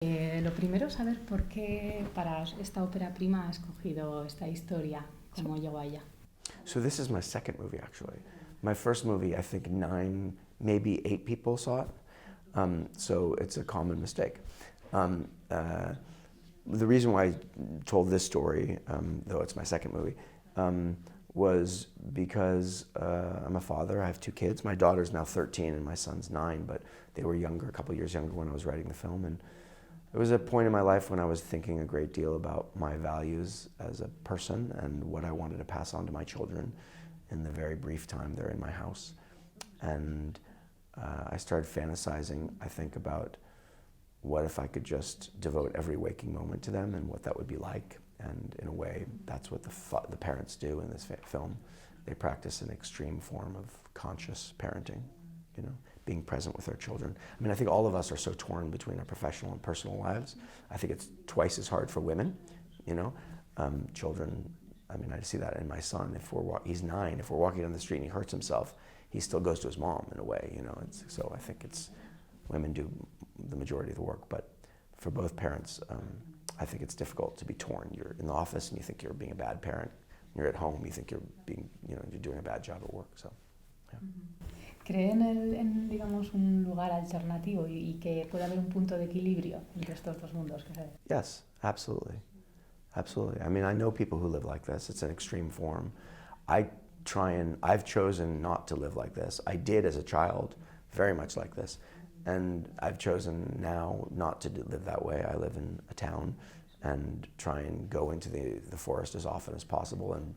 Lo primero es saber por qué para esta ópera prima ha escogido esta historia, cómo llegó a ella. So this is my second movie, actually. My first movie, I think 9, maybe 8 people saw it. So it's a common mistake. The reason why I told this story, though it's my second movie, was because I'm a father. I have 2 kids. My daughter's now 13 and my son's 9, but they were younger, a couple years younger when I was writing the film. And it was a point in my life when I was thinking a great deal about my values as a person and what I wanted to pass on to my children in the very brief time they're in my house. And I started fantasizing, I think, about what if I could just devote every waking moment to them and what that would be like. And in a way, that's what the parents do in this film. They practice an extreme form of conscious parenting, you know, being present with their children. I mean, I think all of us are so torn between our professional and personal lives. I think it's twice as hard for women, you know. Children, I mean, I see that in my son. He's 9, if we're walking down the street and he hurts himself, he still goes to his mom in a way, you know. So I think women do the majority of the work, but for both parents, I think it's difficult to be torn. You're in the office and you think you're being a bad parent. You're at home, you think you're doing a bad job at work. So, yeah. ¿Cree en digamos, un lugar alternativo y que puede haber un punto de equilibrio entre estos dos mundos? Yes, absolutely. Absolutely. I mean, I know people who live like this. It's an extreme form. I've chosen not to live like this. I did as a child, very much like this. And I've chosen now not to live that way. I live in a town and try and go into the forest as often as possible and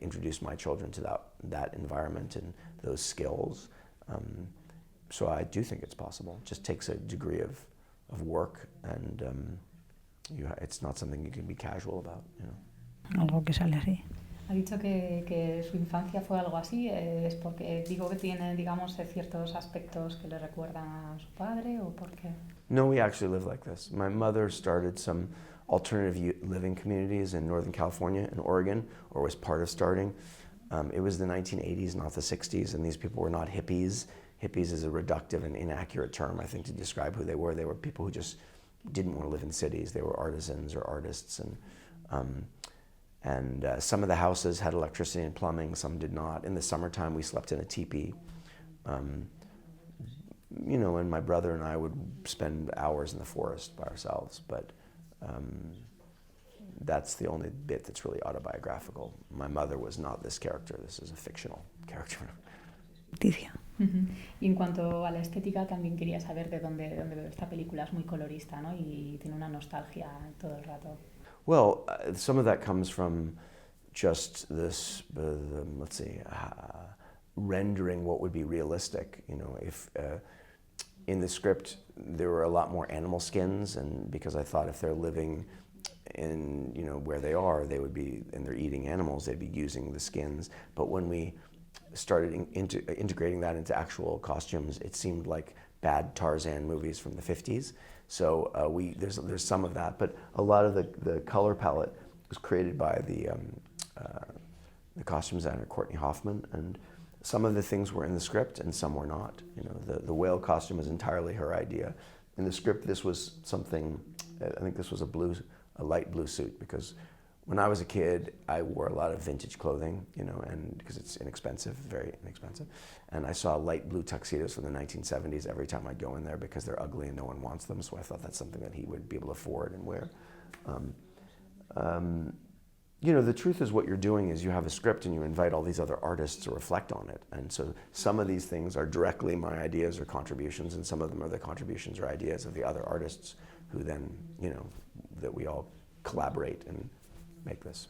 introduce my children to that environment and those skills. So I do think it's possible. It just takes a degree of work, and it's not something you can be casual about, you know. Algo que sale así. Ha dicho que su infancia fue algo así, ¿es porque digo que tiene, digamos, ciertos aspectos que le recuerdan a su padre o por qué? No, we actually live like this. My mother started some alternative living communities in Northern California and Oregon, or was part of starting. It was the 1980s, not the 60s, and these people were not hippies. Hippies is a reductive and inaccurate term, I think, to describe who they were. They were people who just didn't want to live in cities. They were artisans or artists, and some of the houses had electricity and plumbing, some did not. In the summertime, we slept in a teepee. You know, and my brother and I would spend hours in the forest by ourselves, but that's the only bit that's really autobiographical. My mother was not this character. This is a fictional character. Ticia. Y en cuanto a la estética, también quería saber de dónde esta película es muy colorista, ¿no? Y tiene una nostalgia todo el rato. Well, some of that comes from just this, rendering what would be realistic. You know, if in the script there were a lot more animal skins, and because I thought if they're living in, you know, where they are, they would be, and they're eating animals, they'd be using the skins. But when we started integrating that into actual costumes, it seemed like bad Tarzan movies from the 50s. So there's some of that, but a lot of the color palette was created by the costume designer Courtney Hoffman, and some of the things were in the script and some were not. You know, the whale costume was entirely her idea. In the script, this was something. I think this was a light blue suit, because when I was a kid, I wore a lot of vintage clothing, you know, and because it's inexpensive, very inexpensive. And I saw light blue tuxedos from the 1970s every time I'd go in there because they're ugly and no one wants them. So I thought that's something that he would be able to afford and wear. You know, the truth is what you're doing is you have a script and you invite all these other artists to reflect on it. And so some of these things are directly my ideas or contributions, and some of them are the contributions or ideas of the other artists who then, you know, that we all collaborate and make this.